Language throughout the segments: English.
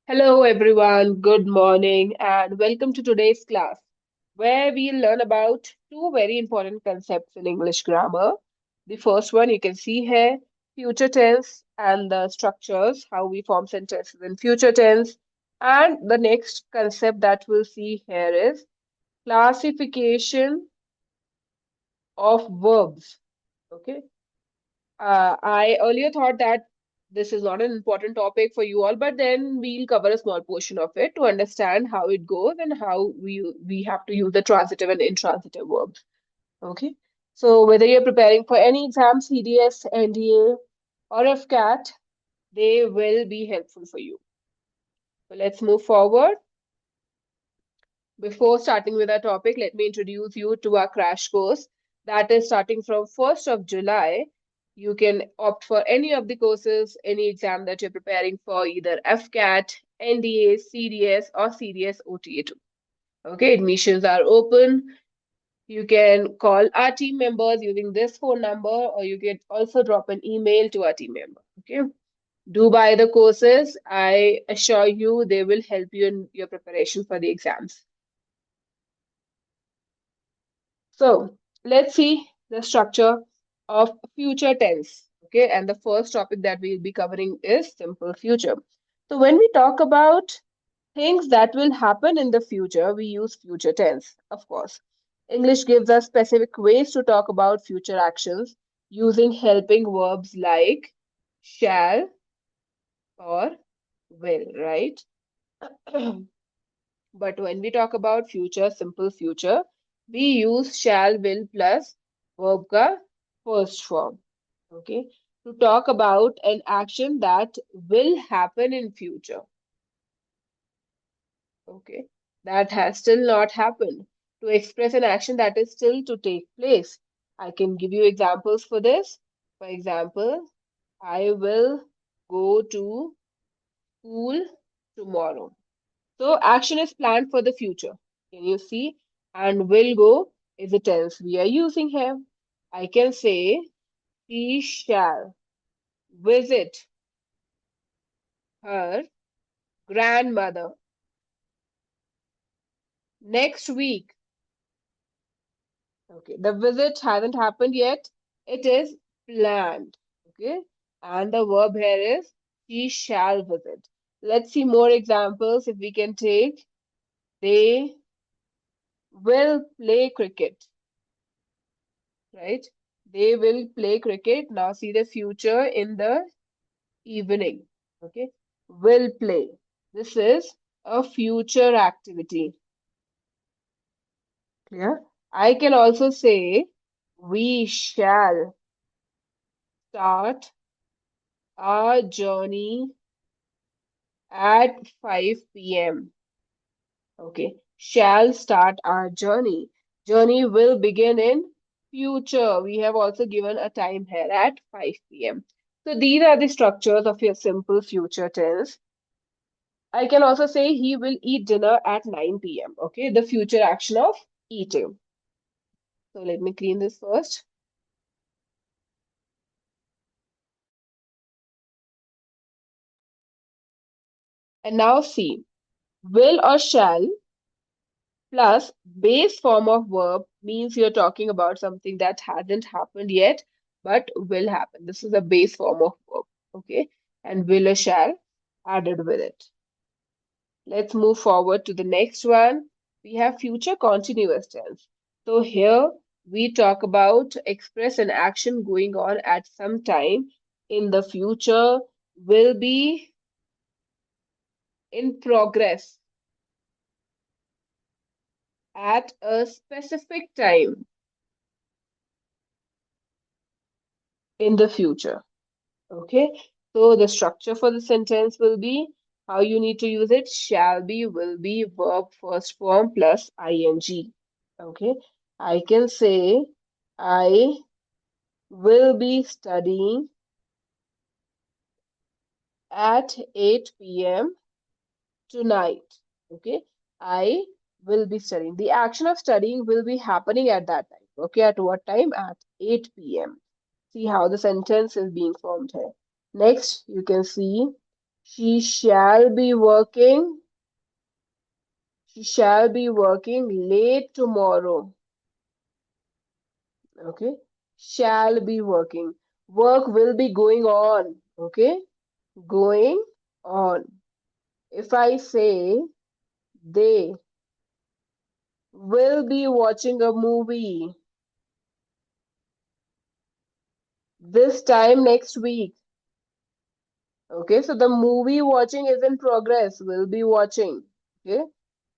Hello, everyone. Good morning, and welcome to today's class, where we'll learn about two very important concepts in English grammar. The first one you can see here, future tense and the structures, how we form sentences in future tense. And the next concept that we'll see here is classification of verbs. Okay. I earlier thought that this is not an important topic for you all, but then we'll cover a small portion of it to understand how it goes and how we have to use the transitive and intransitive verbs. Okay. So whether you're preparing for any exam, CDS, NDA, or FCAT, they will be helpful for you. So let's move forward. Before starting with our topic, let me introduce you to our crash course that is starting from 1st of July. You can opt for any of the courses, any exam that you're preparing for, either FCAT, NDA, CDS, or CDS OTA2. Okay, admissions are open. You can call our team members using this phone number, or you can also drop an email to our team member. Okay, do buy the courses. I assure you they will help you in your preparation for the exams. So let's see the structure of future tense. Okay, and the first topic that we'll be covering is simple future. So when we talk about things that will happen in the future, we use future tense, of course. English gives us specific ways to talk about future actions using helping verbs like shall or will, right? But when we talk about future, simple future, we use shall, will plus verb ka first form. Okay. To talk about an action that will happen in future. Okay. That has still not happened. To express an action that is still to take place. I can give you examples for this. For example, I will go to school tomorrow. So action is planned for the future. Can you see? And will go is a tense we are using here. I can say he shall visit her grandmother next week. Okay, the visit hasn't happened yet. It is planned. Okay, and the verb here is he shall visit. Let's see more examples if we can take. They will play cricket, right? They will play cricket. Now see the future in the evening. Okay, will play. This is a future activity. Clear? I can also say we shall start our journey at 5 p.m. Okay, shall start our journey. Journey will begin in future. We have also given a time here at 5 p.m. So these are the structures of your simple future tense. I can also say he will eat dinner at 9 p.m. Okay, the future action of eating. So let me clean this first. And now see, will or shall plus base form of verb means you're talking about something that hasn't happened yet, but will happen. This is a base form of verb. Okay, and will or shall added with it. Let's move forward to the next one. We have future continuous tense. So here we talk about express an action going on at some time in the future, will be in progress at a specific time in the future. Okay, so the structure for the sentence will be how you need to use it: shall be, will be, verb first form plus ing. Okay, I can say I will be studying at 8 p.m. tonight. Okay, I will be studying. The action of studying will be happening at that time. Okay, at what time? At 8 p.m. See how the sentence is being formed here. Next, you can see She shall be working. She shall be working late tomorrow. Okay. Shall be working. Work will be going on. Okay. Going on. If I say they will be watching a movie this time next week. Okay, so the movie watching is in progress. Will be watching. Okay,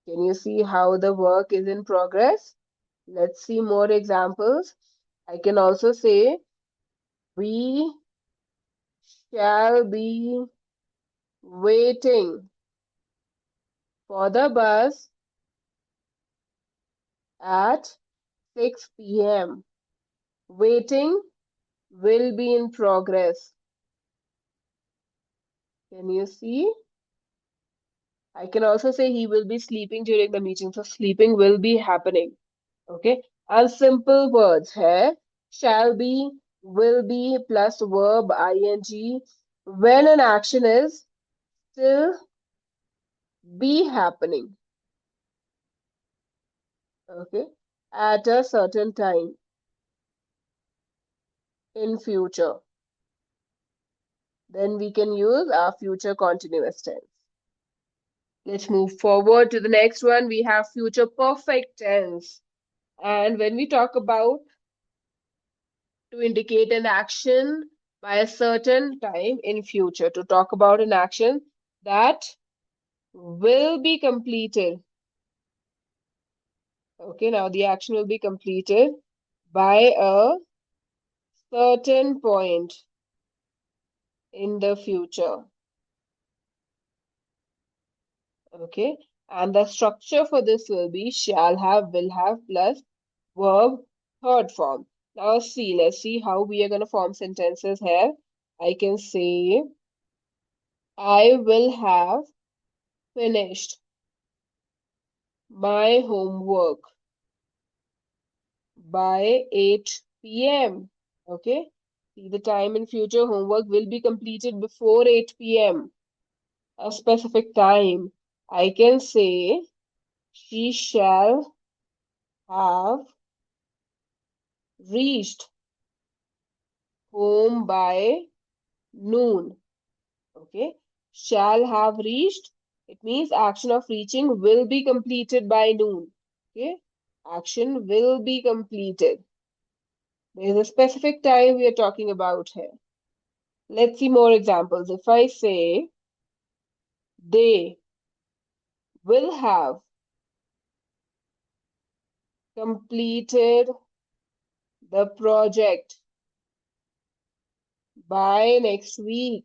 can you see how the work is in progress? Let's see more examples. I can also say we shall be waiting for the bus at 6 p.m. Waiting will be in progress. Can you see? I can also say he will be sleeping during the meeting. So sleeping will be happening. Okay. And simple words here. Shall be, will be plus verb ing. When an action is still be happening. Okay. At a certain time in future. Then we can use our future continuous tense. Let's move forward to the next one. We have future perfect tense. And when we talk about to indicate an action by a certain time in future, to talk about an action that will be completed. Okay, now the action will be completed by a certain point in the future. Okay, and the structure for this will be shall have, will have plus verb third form. Now see, let's see how we are going to form sentences here. I can say I will have finished my homework by 8 p.m. Okay. See the time in future. Homework will be completed before 8 p.m. A specific time. I can say she shall have reached home by noon. Okay. Shall have reached. It means action of reaching will be completed by noon. Okay. Action will be completed. There is a specific time we are talking about here. Let's see more examples. If I say they will have completed the project by next week.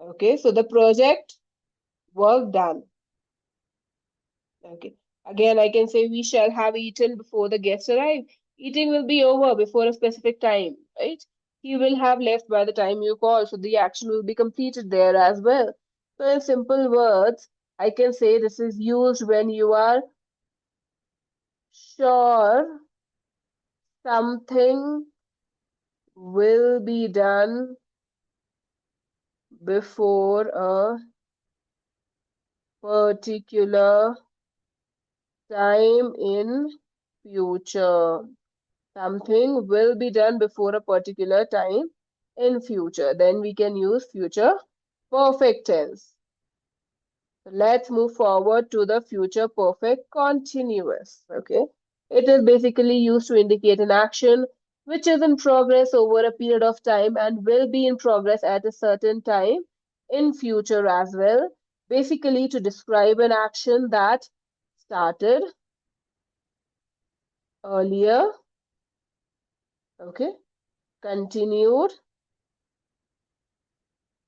Okay, so the project work done. Okay, again, I can say we shall have eaten before the guests arrive. Eating will be over before a specific time, right? He will have left by the time you call, so the action will be completed there as well. So, in simple words, I can say this is used when you are sure something will be done before a particular time in future. Something will be done before a particular time in future. Then we can use future perfect tense. So let's move forward to the future perfect continuous. Okay. It is basically used to indicate an action which is in progress over a period of time and will be in progress at a certain time in future as well. Basically to describe an action that started earlier, okay, continued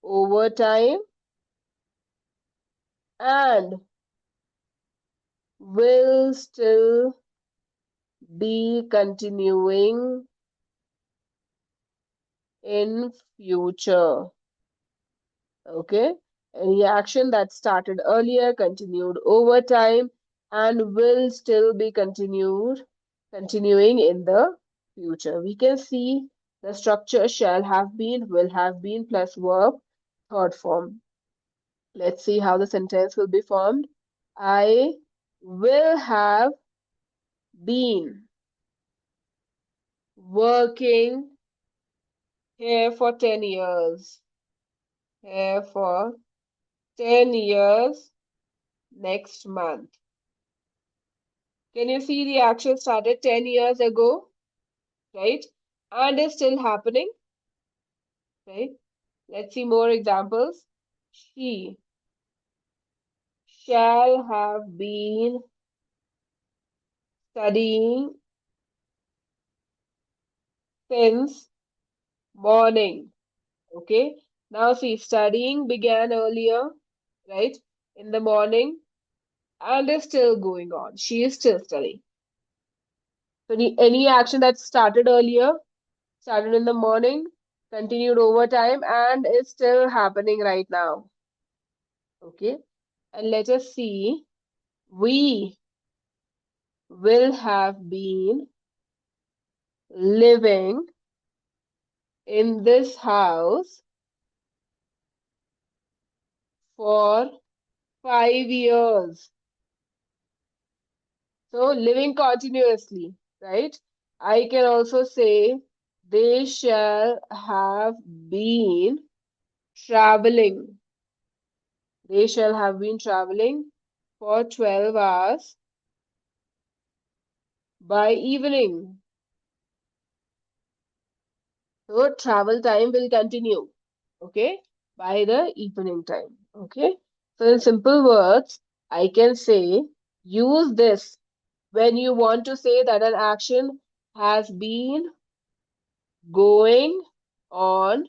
over time and will still be continuing in future. Okay, any action that started earlier, continued over time, and will still be continuing in the future. We can see The structure shall have been, will have been plus verb, third form. Let's see how the sentence will be formed. I will have been working here for 10 years. Here for 10 years next month. Can you see the action started 10 years ago, right? And is still happening, right? Let's see more examples. She shall have been studying since morning. Okay. Now see, studying began earlier, right? In the morning and is still going on. She is still studying. So any action that started earlier, started in the morning, continued over time, and is still happening right now. Okay. And let us see. We will have been living in this house for 5 years. So living continuously, right? I can also say they shall have been traveling. They shall have been traveling for 12 hours by evening. So travel time will continue, okay, by the evening time, okay. So in simple words, I can say use this when you want to say that an action has been going on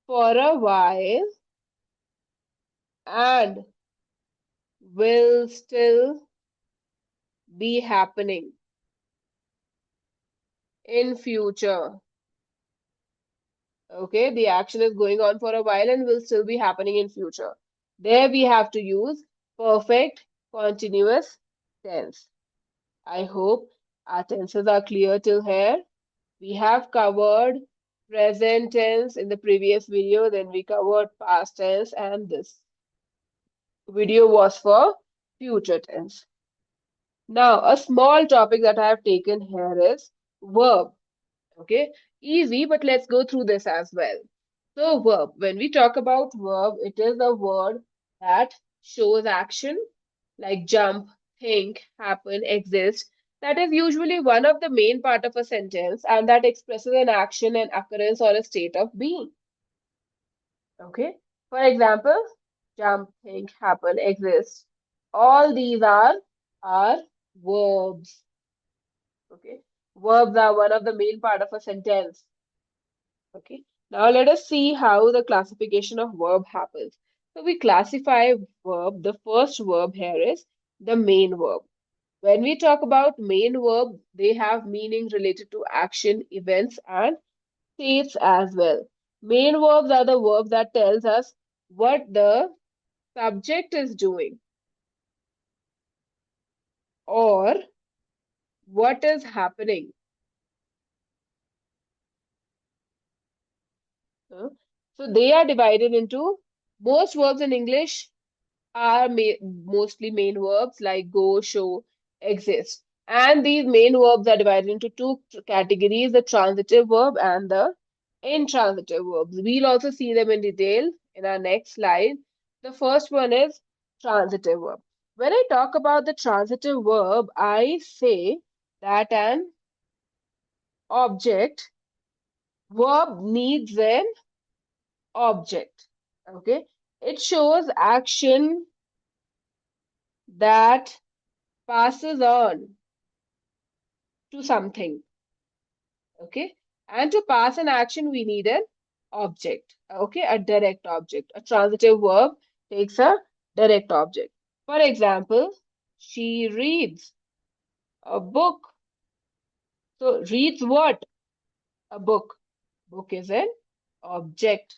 for a while and will still be happening in future. Okay, the action is going on for a while and will still be happening in future. There we have to use perfect continuous tense. I hope our tenses are clear till here. We have covered present tense in the previous video, then we covered past tense, and this video was for future tense. Now, a small topic that I have taken here is verb. Okay, easy, but let's go through this as well. So, verb. When we talk about verb, it is a word that shows action like jump, think, happen, exist. That is usually one of the main part of a sentence and that expresses an action, an occurrence, or a state of being. Okay. For example, jump, think, happen, exist. All these are verbs. Okay. Verbs are one of the main part of a sentence. Okay. Now let us see how the classification of verb happens. So we classify verb. The first verb here is the main verb. When we talk about main verb, they have meaning related to action, events, and states as well. Main verbs are the verbs that tells us what the subject is doing or what is happening. Uh, So they are divided into most verbs in English are mostly main verbs like go, show, exist. And these main verbs are divided into two categories, the transitive verb and the intransitive verbs. We'll also see them in detail in our next slide. The first one is transitive verb. When I talk about the transitive verb, I say that an object, verb needs an object. Okay. It shows action that passes on to something. Okay. And to pass an action, we need an object. Okay. A direct object. A transitive verb takes a direct object. For example, she reads a book. So, reads what? A book. Book is an object.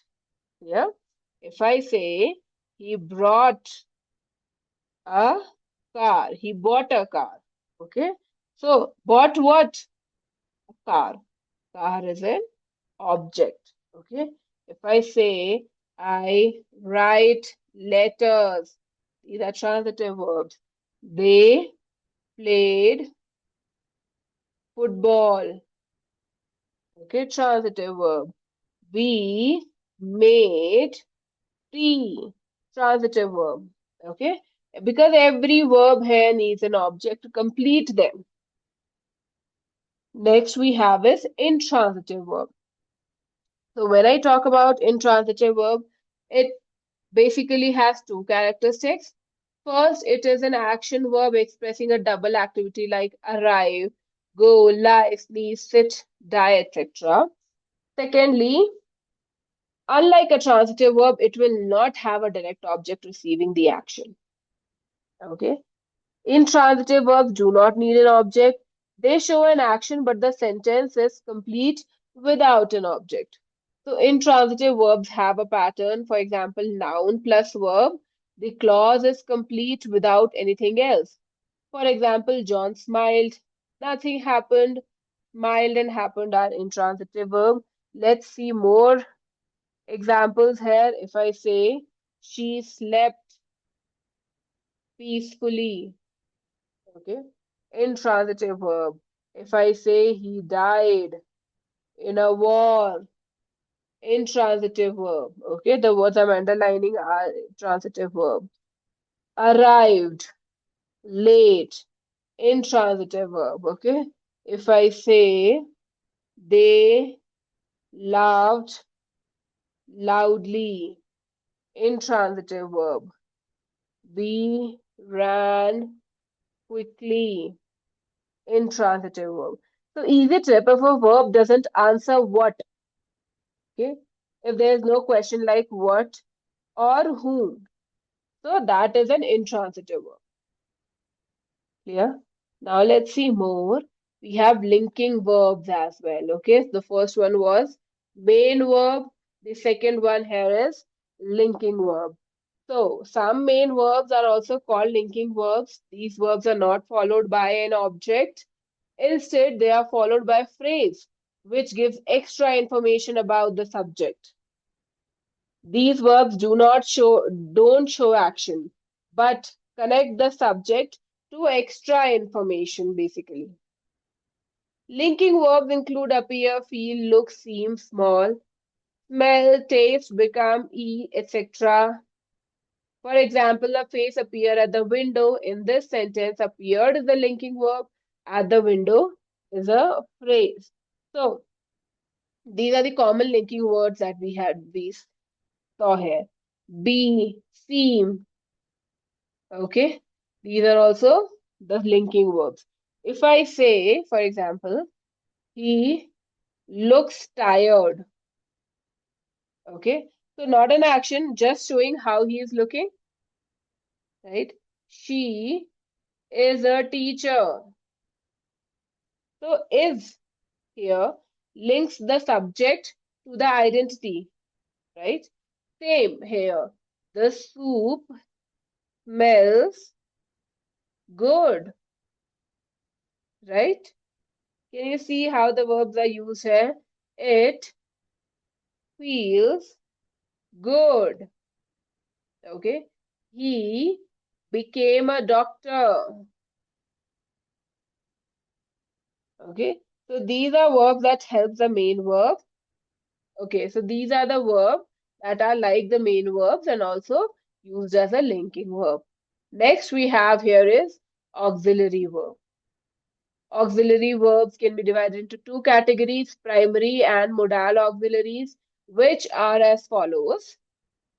Yeah. If I say he brought a car, he bought a car. Okay. So, bought what? A car. Car is an object. Okay. If I say I write letters, these are transitive verbs. They played football. Okay, transitive verb. We made tea. Transitive verb. Okay, because every verb here needs an object to complete them. Next we have is intransitive verb. So when I talk about intransitive verb, it basically has two characteristics. First, it is an action verb expressing a double activity like arrive, go, lie, sneeze, sit, die, etc. Secondly, unlike a transitive verb, it will not have a direct object receiving the action. Okay. Intransitive verbs do not need an object. They show an action, but the sentence is complete without an object. So intransitive verbs have a pattern. For example, noun plus verb. The clause is complete without anything else. For example, John smiled. Nothing happened. Smiled and happened are intransitive verb. Let's see more examples here. If I say she slept peacefully, okay, intransitive verb. If I say he died in a war, intransitive verb. Okay, the words I'm underlining are transitive verb. Arrived, late, intransitive verb. Okay, if I say they laughed loudly, intransitive verb. We ran quickly, intransitive verb. So easy tip: if a verb doesn't answer what, okay, if there is no question like what or whom, so that is an intransitive verb. Clear? Now let's see more. We have linking verbs as well. Okay, the first one was main verb. The second one here is linking verb. So some main verbs are also called linking verbs. These verbs are not followed by an object. Instead, they are followed by a phrase which gives extra information about the subject. These verbs don't show action, but connect the subject to extra information basically. Linking verbs include appear, feel, look, seem, small, smell, taste, become, eat, etc. For example, a face appeared at the window. In this sentence, appeared is the linking verb. At the window is a phrase. So these are the common linking words that we saw here. Be, seem. Okay. These are also the linking verbs. If I say, for example, he looks tired. Okay. So not an action, just showing how he is looking. Right. She is a teacher. So is here links the subject to the identity, right? Same here. The soup smells good, right? Can you see how the verbs are used here? It feels good. Okay. He became a doctor. Okay. So these are verbs that help the main verb. Okay. So these are the verbs that are like the main verbs and also used as a linking verb. Next we have here is auxiliary verb. Auxiliary verbs can be divided into two categories, primary and modal auxiliaries, which are as follows.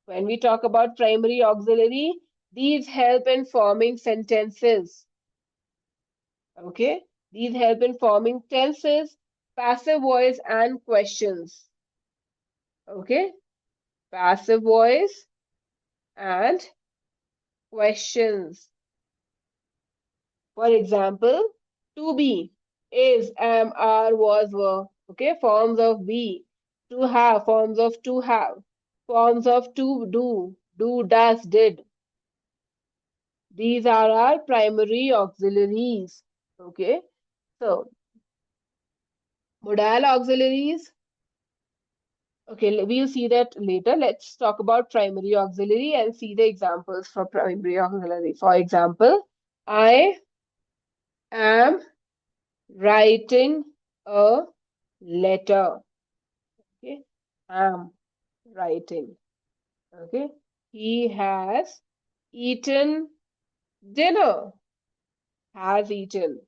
When we talk about primary auxiliary, these help in forming sentences. Okay? These help in forming tenses, passive voice, and questions. Okay? Passive voice and questions. For example, to be, is, am, are, was, were. Okay? Forms of be. To have, forms of to have. Forms of to do, does, did. These are our primary auxiliaries. Okay. So, modal auxiliaries. Okay, we'll see that later. Let's talk about primary auxiliary and see the examples for primary auxiliary. For example, I am writing a letter. Okay, am writing. Okay, he has eaten dinner. Has eaten.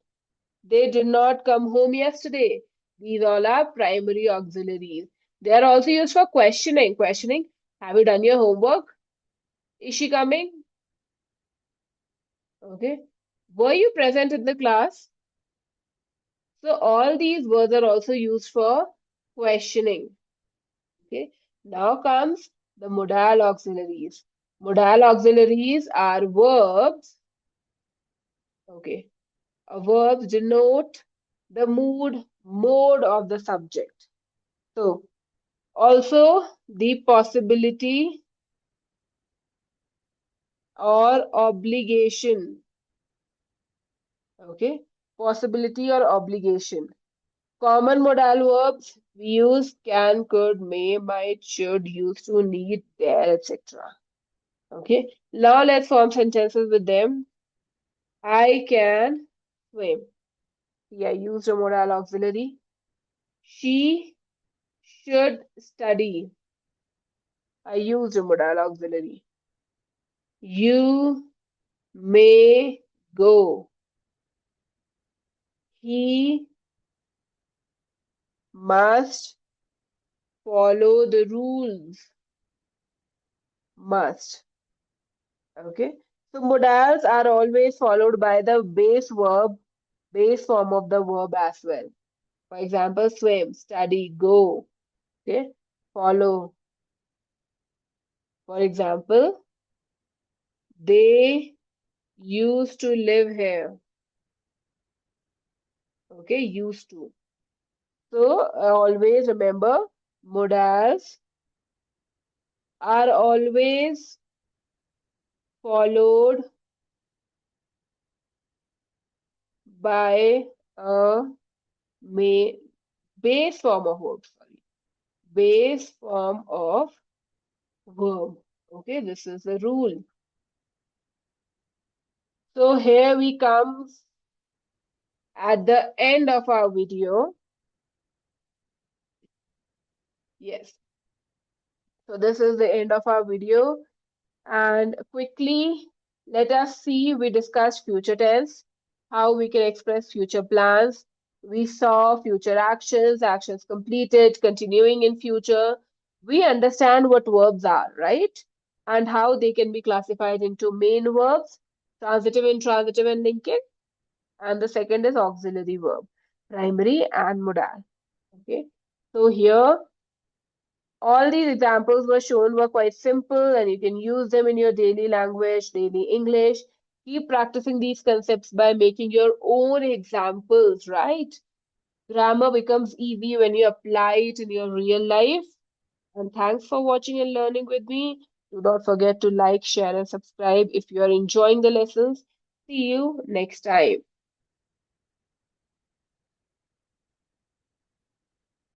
They did not come home yesterday. These all are primary auxiliaries. They are also used for questioning. Questioning, have you done your homework? Is she coming? Okay. Were you present in the class? So all these words are also used for questioning. Okay. Now comes the modal auxiliaries. Modal auxiliaries are verbs. Okay. Verbs denote the mode of the subject. So also the possibility or obligation. Okay. Possibility or obligation. Common modal verbs we use can, could, may, might, should, used to, need, dare, etc. Okay. Now let's form sentences with them. I can swim. Yeah, used a modal auxiliary. She should study. I used a modal auxiliary. You may go. He must follow the rules. Must. Okay. So modals are always followed by the base verb, base form of the verb as well. For example, swim, study, go. Okay. Follow. For example, they used to live here. Okay. Used to. So always remember modals are always followed by a may base form of verb. Sorry. Base form of verb. Okay, this is the rule. So here we come at the end of our video. Yes. So this is the end of our video. And quickly, let us see, we discussed future tense, how we can express future plans. We saw future actions, actions completed, continuing in future. We understand what verbs are, right? And how they can be classified into main verbs, transitive, intransitive, and linking. And the second is auxiliary verb, primary and modal. Okay. So here all these examples were shown were quite simple and you can use them in your daily language, daily English. Keep practicing these concepts by making your own examples, right? Grammar becomes easy when you apply it in your real life. And thanks for watching and learning with me. Do not forget to like, share, and subscribe if you are enjoying the lessons. See you next time.